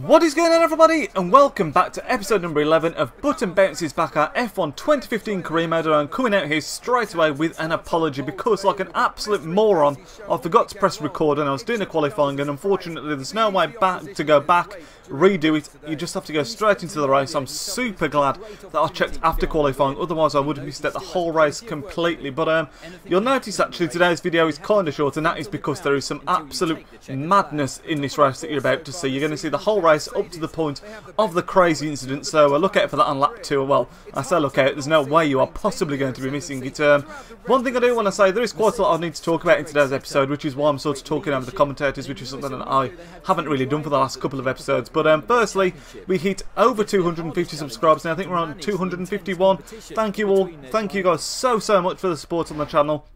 What is going on, everybody, and welcome back to episode number 11 of Button Bounces back at F1 2015 career mode. And I'm coming out here straight away with an apology because, like an absolute moron, I forgot to press record and I was doing the qualifying, and unfortunately there's no way back to go back, redo it. You just have to go straight into the race. I'm super glad that I checked after qualifying, otherwise I would have missed out the whole race completely. But you'll notice actually today's video is kind of short, and that is because there is some absolute madness in this race that you're about to see. You're going to see the whole race up to the point of the crazy incident, so look out for that on lap 2. Well, I say look out, there's no way you are possibly going to be missing it. One thing I do want to say, there is quite a lot I need to talk about in today's episode, which is why I'm sort of talking over the commentators, which is something that I haven't really done for the last couple of episodes. But firstly, we hit over 250 subscribers now. I think we're on 251. Thank you all. Thank you guys so much for the support on the channel.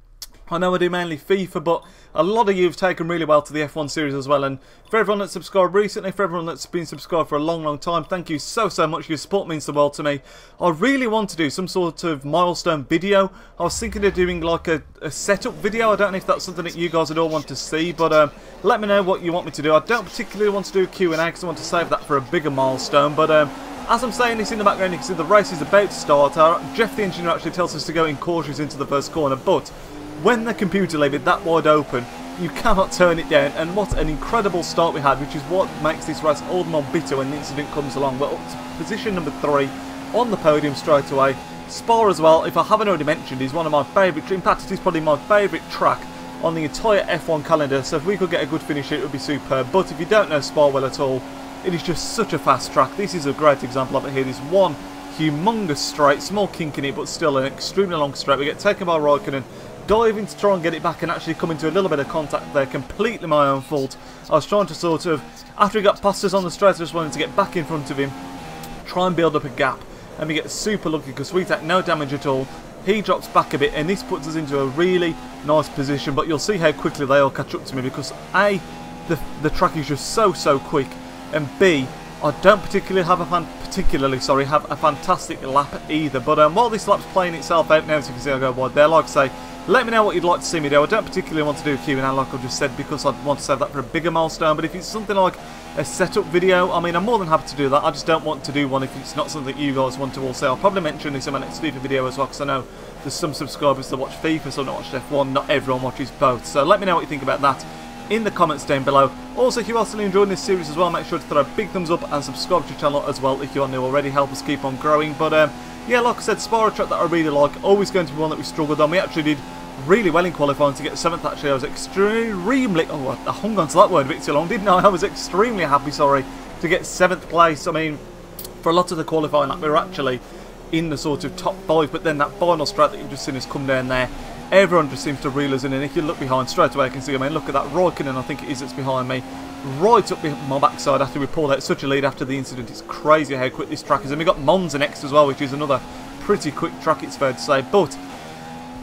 I know I do mainly FIFA, but a lot of you have taken really well to the F1 series as well. And for everyone that's subscribed recently, for everyone that's been subscribed for a long time, thank you so much. Your support means the world to me. I really want to do some sort of milestone video. I was thinking of doing like a setup video. I don't know if that's something that you guys would all want to see, but let me know what you want me to do. I don't particularly want to do a Q&A because I want to save that for a bigger milestone, but as I'm saying this in the background, you can see the race is about to start. Jeff the engineer actually tells us to go incautious into the first corner, but when the computer leaves it that wide open, you cannot turn it down. And what an incredible start we had, which is what makes this race all the more bitter when the incident comes along. We're up to position number 3 on the podium straight away. Spa as well, if I haven't already mentioned, is one of my favourite, in fact it is probably my favourite track on the entire F1 calendar, so if we could get a good finish here it would be superb. But if you don't know Spa well at all, it is just such a fast track. This is a great example of it here. This one humongous straight, small kink in it, but still an extremely long straight. We get taken by Raikkonen, dive in to try and get it back and actually come into a little bit of contact there. Completely my own fault. I was trying to sort of, after he got past us on the straight, I just wanted to get back in front of him, try and build up a gap, and we get super lucky because we take no damage at all. He drops back a bit and this puts us into a really nice position, but you'll see how quickly they all catch up to me because A, the track is just so quick, and B, I don't particularly have a fantastic lap either. But while this lap's playing itself out now, as you can see I go wide there, like I say, let me know what you'd like to see me do. I don't particularly want to do a Q&A like I've just said because I'd want to save that for a bigger milestone, but if it's something like a setup video, I mean, I'm more than happy to do that. I just don't want to do one if it's not something that you guys want to all see. I'll probably mention this in my next FIFA video as well, because I know there's some subscribers that watch FIFA, some that watch F1, not everyone watches both. So let me know what you think about that in the comments down below. Also, if you are still enjoying this series as well, make sure to throw a big thumbs up and subscribe to the channel as well if you are new already. Help us keep on growing. But yeah, like I said, Spa, a track that I really like, always going to be one that we struggled on. We actually did really well in qualifying to get 7th. Actually, I was extremely, I hung on to that word a bit too long, didn't I? I was extremely happy, sorry, to get 7th place. I mean, for a lot of the qualifying lap, we were actually in the sort of top 5, but then that final straight that you've just seen us come down there, everyone just seems to reel us in, and if you look behind straight away, I can see, I mean, look at that Raikkonen, I think it is, that's behind me, right up my backside after we pulled out such a lead after the incident. It's crazy how quick this track is, and we've got Monza next as well, which is another pretty quick track, it's fair to say. But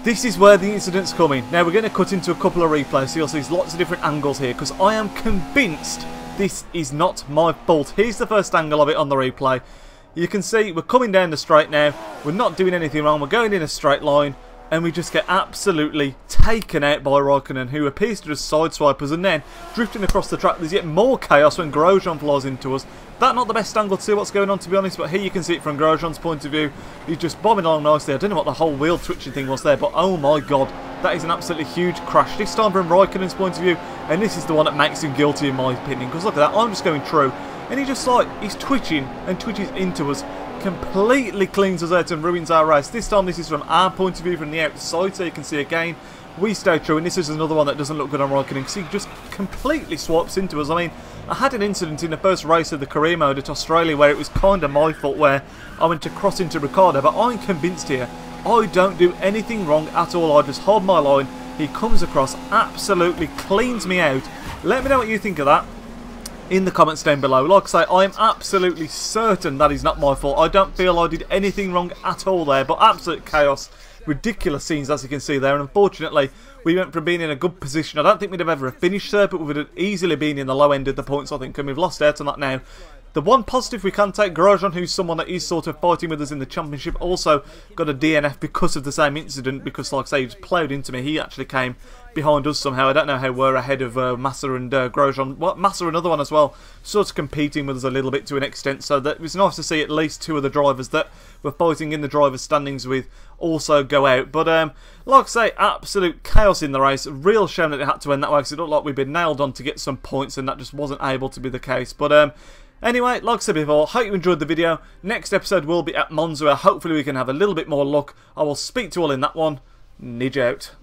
this is where the incident's coming. Now we're going to cut into a couple of replays, so you'll see there's lots of different angles here, because I am convinced this is not my fault. Here's the first angle of it on the replay. You can see we're coming down the straight now, we're not doing anything wrong, we're going in a straight line, and we just get absolutely taken out by Raikkonen, who appears to just sideswipe us, and then drifting across the track there's yet more chaos when Grosjean flies into us. That's not the best angle to see what's going on, to be honest, but here you can see it from Grosjean's point of view. He's just bombing along nicely. I don't know what the whole wheel twitching thing was there, but oh my god, that is an absolutely huge crash. This time from Raikkonen's point of view, and this is the one that makes him guilty in my opinion, because look at that, I'm just going through, and he just like, he's twitching and twitches into us, completely cleans us out and ruins our race. This time this is from our point of view from the outside, so you can see again we stay true, and this is another one that doesn't look good on Raikkonen because he just completely swipes into us. I mean, I had an incident in the first race of the career mode at Australia where it was kind of my fault, where I went to cross into Ricciardo, but I'm convinced here I don't do anything wrong at all. I just hold my line, he comes across, absolutely cleans me out. Let me know what you think of that in the comments down below. Like I say, I am absolutely certain that is not my fault. I don't feel I did anything wrong at all there, but absolute chaos, ridiculous scenes as you can see there, and unfortunately we went from being in a good position. I don't think we'd have ever finished there, but we would have easily been in the low end of the points, I think, and we've lost out on that now. The one positive we can take, Grosjean, who's someone that is sort of fighting with us in the championship, also got a DNF because of the same incident, because like I say, he was ploughed into me. He actually came behind us somehow. I don't know how we're ahead of Massa and Grosjean. Well, Massa, another one as well, sort of competing with us a little bit to an extent, so that it was nice to see at least two of the drivers that were fighting in the drivers' standings with also go out. But like I say, absolute chaos in the race. Real shame that it had to end that way, because it looked like we'd been nailed on to get some points, and that just wasn't able to be the case. But anyway, like I said before, hope you enjoyed the video. Next episode will be at Monza, where hopefully we can have a little bit more luck. I will speak to you all in that one. Nidge out.